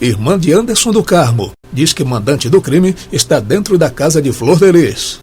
Irmã de Anderson do Carmo diz que o mandante do crime está dentro da casa de Flor de Lis.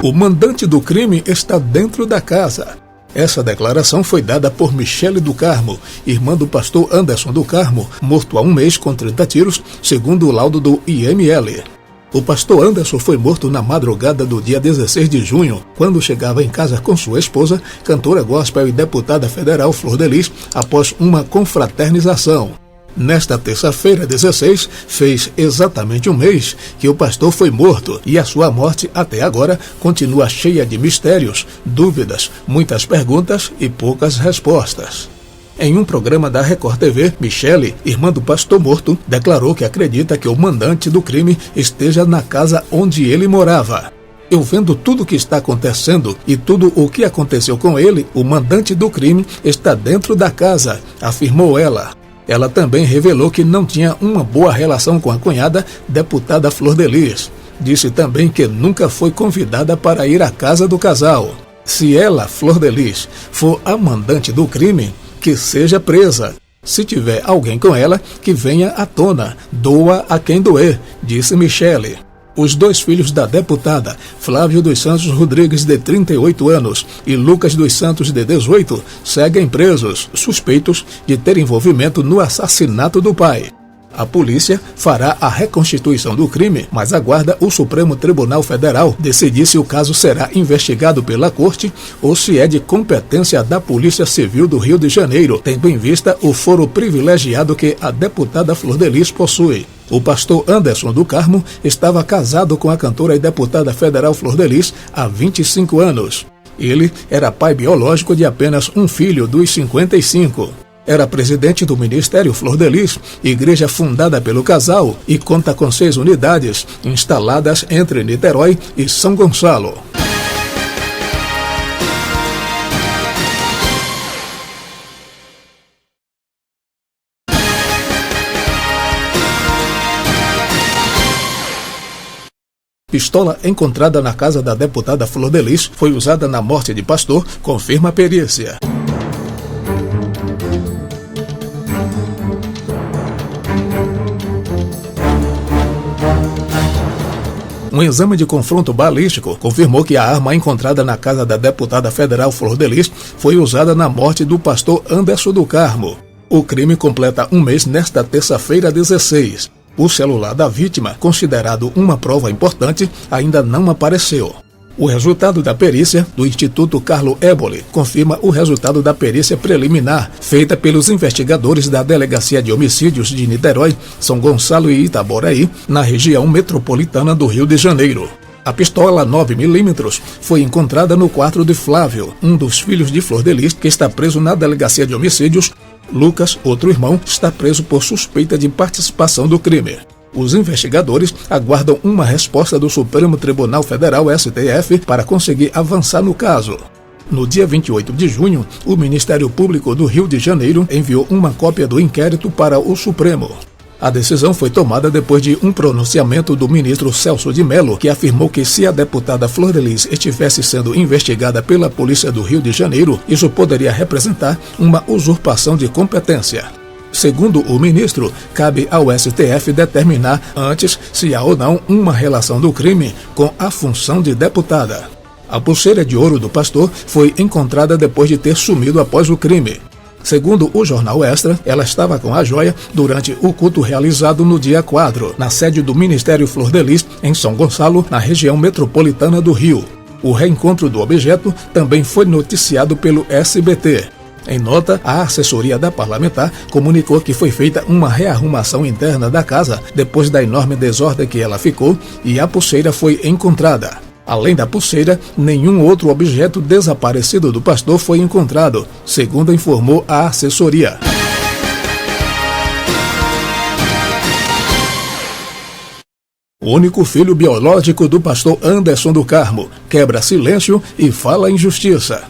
O mandante do crime está dentro da casa. Essa declaração foi dada por Michele do Carmo, irmã do pastor Anderson do Carmo, morto há um mês com 30 tiros, segundo o laudo do IML. O pastor Anderson foi morto na madrugada do dia 16 de junho, quando chegava em casa com sua esposa, cantora gospel e deputada federal Flor de Lis, após uma confraternização. Nesta terça-feira, 16, fez exatamente um mês que o pastor foi morto e a sua morte, até agora, continua cheia de mistérios, dúvidas, muitas perguntas e poucas respostas. Em um programa da Record TV, Michele, irmã do pastor morto, declarou que acredita que o mandante do crime esteja na casa onde ele morava. Eu vendo tudo o que está acontecendo e tudo o que aconteceu com ele, o mandante do crime está dentro da casa, afirmou ela. Ela também revelou que não tinha uma boa relação com a cunhada, deputada Flor de Lis. Disse também que nunca foi convidada para ir à casa do casal. Se ela, Flor de Lis, for a mandante do crime, que seja presa. Se tiver alguém com ela, que venha à tona, doa a quem doer, disse Michele. Os dois filhos da deputada, Flávio dos Santos Rodrigues, de 38 anos, e Lucas dos Santos, de 18, seguem presos, suspeitos de ter envolvimento no assassinato do pai. A polícia fará a reconstituição do crime, mas aguarda o Supremo Tribunal Federal decidir se o caso será investigado pela Corte ou se é de competência da Polícia Civil do Rio de Janeiro, tendo em vista o foro privilegiado que a deputada Flor de Lis possui. O pastor Anderson do Carmo estava casado com a cantora e deputada federal Flor de Lis há 25 anos. Ele era pai biológico de apenas um filho dos 55. Era presidente do Ministério Flor de Lis, igreja fundada pelo casal, e conta com 6 unidades instaladas entre Niterói e São Gonçalo. Pistola encontrada na casa da deputada Flor de Lis foi usada na morte de pastor, confirma a perícia. Um exame de confronto balístico confirmou que a arma encontrada na casa da deputada federal Flor de Lis foi usada na morte do pastor Anderson do Carmo. O crime completa um mês nesta terça-feira, 16. O celular da vítima, considerado uma prova importante, ainda não apareceu. O resultado da perícia do Instituto Carlo Éboli confirma o resultado da perícia preliminar feita pelos investigadores da Delegacia de Homicídios de Niterói, São Gonçalo e Itaboraí, na região metropolitana do Rio de Janeiro. A pistola 9mm foi encontrada no quarto de Flávio, um dos filhos de Flor de Lis, que está preso na Delegacia de Homicídios. Lucas, outro irmão, está preso por suspeita de participação do crime. Os investigadores aguardam uma resposta do Supremo Tribunal Federal, STF, para conseguir avançar no caso. No dia 28 de junho, o Ministério Público do Rio de Janeiro enviou uma cópia do inquérito para o Supremo. A decisão foi tomada depois de um pronunciamento do ministro Celso de Mello, que afirmou que se a deputada Flor de Lis estivesse sendo investigada pela Polícia do Rio de Janeiro, isso poderia representar uma usurpação de competência. Segundo o ministro, cabe ao STF determinar antes se há ou não uma relação do crime com a função de deputada. A pulseira de ouro do pastor foi encontrada depois de ter sumido após o crime. Segundo o jornal Extra, ela estava com a joia durante o culto realizado no dia 4, na sede do Ministério Flor de Lis, em São Gonçalo, na região metropolitana do Rio. O reencontro do objeto também foi noticiado pelo SBT. Em nota, a assessoria da parlamentar comunicou que foi feita uma rearrumação interna da casa depois da enorme desordem que ela ficou e a pulseira foi encontrada. Além da pulseira, nenhum outro objeto desaparecido do pastor foi encontrado, segundo informou a assessoria. O único filho biológico do pastor Anderson do Carmo quebra silêncio e fala em justiça.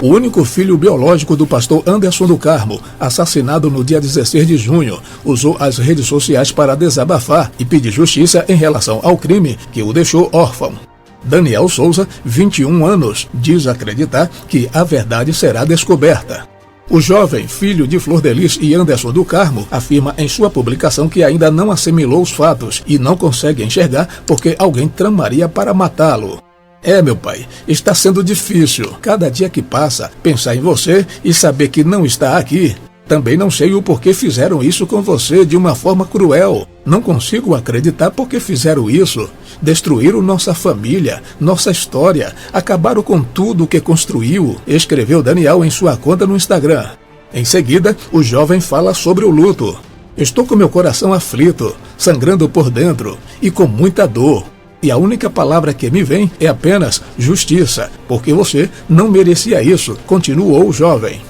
O único filho biológico do pastor Anderson do Carmo, assassinado no dia 16 de junho, usou as redes sociais para desabafar e pedir justiça em relação ao crime que o deixou órfão. Daniel Souza, 21 anos, diz acreditar que a verdade será descoberta. O jovem, filho de Flor de Lis e Anderson do Carmo, afirma em sua publicação que ainda não assimilou os fatos e não consegue enxergar porque alguém tramaria para matá-lo. Meu pai, está sendo difícil, cada dia que passa, pensar em você e saber que não está aqui. Também não sei o porquê fizeram isso com você de uma forma cruel. Não consigo acreditar porque fizeram isso. Destruíram nossa família, nossa história, acabaram com tudo o que construiu, escreveu Daniel em sua conta no Instagram. Em seguida, o jovem fala sobre o luto. Estou com meu coração aflito, sangrando por dentro e com muita dor. E a única palavra que me vem é apenas justiça, porque você não merecia isso, continuou o jovem.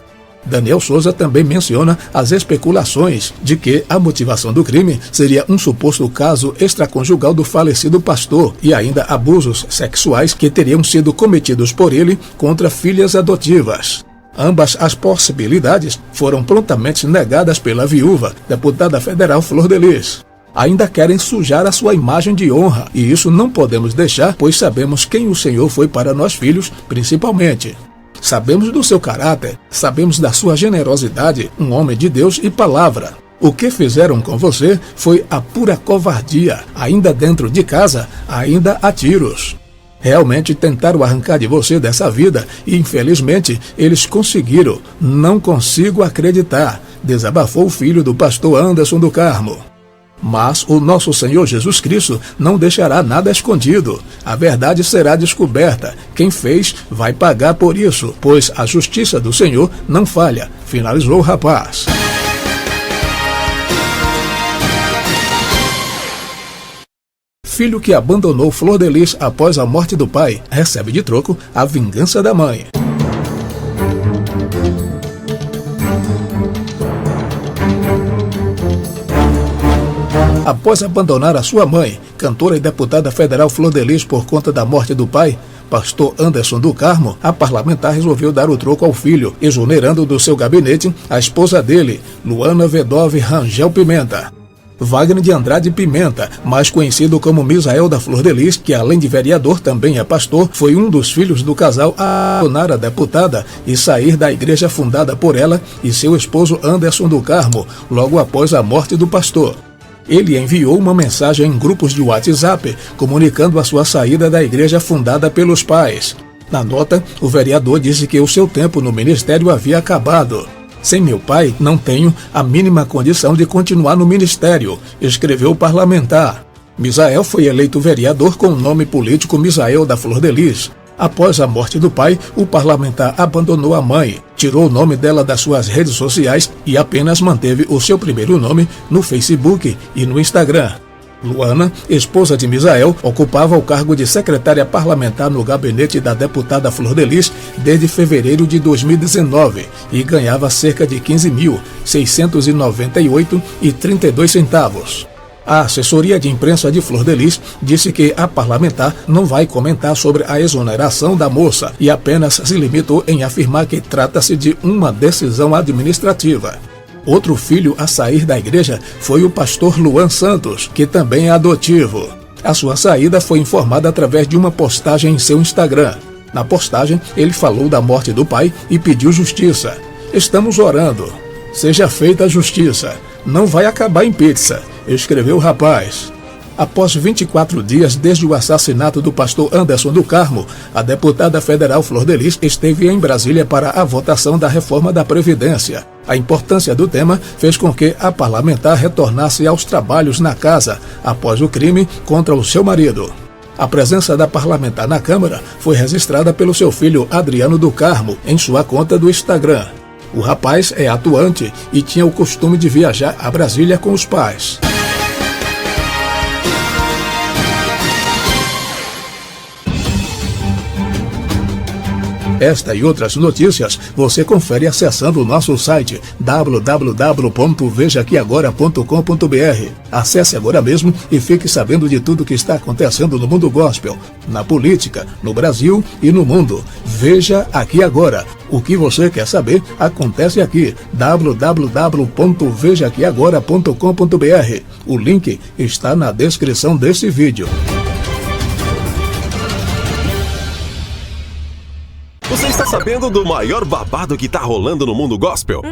Daniel Souza também menciona as especulações de que a motivação do crime seria um suposto caso extraconjugal do falecido pastor e ainda abusos sexuais que teriam sido cometidos por ele contra filhas adotivas. Ambas as possibilidades foram prontamente negadas pela viúva, deputada federal Flor de Lis. Ainda querem sujar a sua imagem de honra, e isso não podemos deixar, pois sabemos quem o Senhor foi para nós filhos, principalmente. Sabemos do seu caráter, sabemos da sua generosidade, um homem de Deus e palavra. O que fizeram com você foi a pura covardia, ainda dentro de casa, ainda a tiros. Realmente tentaram arrancar de você dessa vida e, infelizmente, eles conseguiram. Não consigo acreditar, desabafou o filho do pastor Anderson do Carmo. Mas o nosso Senhor Jesus Cristo não deixará nada escondido. A verdade será descoberta. Quem fez vai pagar por isso, pois a justiça do Senhor não falha, finalizou o rapaz. Filho que abandonou Flor de Lis após a morte do pai recebe de troco a vingança da mãe. Após abandonar a sua mãe, cantora e deputada federal Flor de Lis por conta da morte do pai, pastor Anderson do Carmo, a parlamentar resolveu dar o troco ao filho, exonerando do seu gabinete a esposa dele, Luana Vedove Rangel Pimenta. Wagner de Andrade Pimenta, mais conhecido como Misael da Flor de Lis, que além de vereador também é pastor, foi um dos filhos do casal a abandonar a deputada e sair da igreja fundada por ela e seu esposo Anderson do Carmo, logo após a morte do pastor. Ele enviou uma mensagem em grupos de WhatsApp, comunicando a sua saída da igreja fundada pelos pais. Na nota, o vereador disse que o seu tempo no ministério havia acabado. Sem meu pai, não tenho a mínima condição de continuar no ministério, escreveu o parlamentar. Misael foi eleito vereador com o nome político Misael da Flor de Lis. Após a morte do pai, o parlamentar abandonou a mãe, tirou o nome dela das suas redes sociais e apenas manteve o seu primeiro nome no Facebook e no Instagram. Luana, esposa de Misael, ocupava o cargo de secretária parlamentar no gabinete da deputada Flor de Lis desde fevereiro de 2019 e ganhava cerca de R$ 15.698,32. A assessoria de imprensa de Flor de Lis disse que a parlamentar não vai comentar sobre a exoneração da moça e apenas se limitou em afirmar que trata-se de uma decisão administrativa. Outro filho a sair da igreja foi o pastor Luan Santos, que também é adotivo. A sua saída foi informada através de uma postagem em seu Instagram. Na postagem, ele falou da morte do pai e pediu justiça. Estamos orando. Seja feita a justiça. Não vai acabar em pizza, escreveu o rapaz. Após 24 dias desde o assassinato do pastor Anderson do Carmo, a deputada federal Flor de Lis esteve em Brasília para a votação da reforma da Previdência. A importância do tema fez com que a parlamentar retornasse aos trabalhos na casa após o crime contra o seu marido. A presença da parlamentar na Câmara foi registrada pelo seu filho Adriano do Carmo em sua conta do Instagram. O rapaz é atuante e tinha o costume de viajar a Brasília com os pais. Esta e outras notícias você confere acessando o nosso site www.vejaaquiagora.com.br. Acesse agora mesmo e fique sabendo de tudo que está acontecendo no mundo gospel, na política, no Brasil e no mundo. Veja Aqui Agora. O que você quer saber acontece aqui. www.vejaaquiagora.com.br. O link está na descrição desse vídeo. Você está sabendo do maior babado que tá rolando no mundo gospel?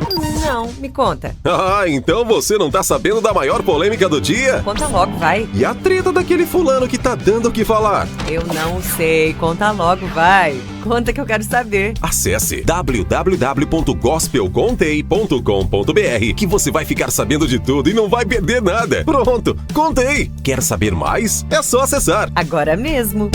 Não, me conta. Ah, então você não tá sabendo da maior polêmica do dia? Conta logo, vai. E a treta daquele fulano que tá dando o que falar? Eu não sei, conta logo, vai. Conta que eu quero saber. Acesse www.gospelcontei.com.br que você vai ficar sabendo de tudo e não vai perder nada. Pronto, contei! Quer saber mais? É só acessar. Agora mesmo.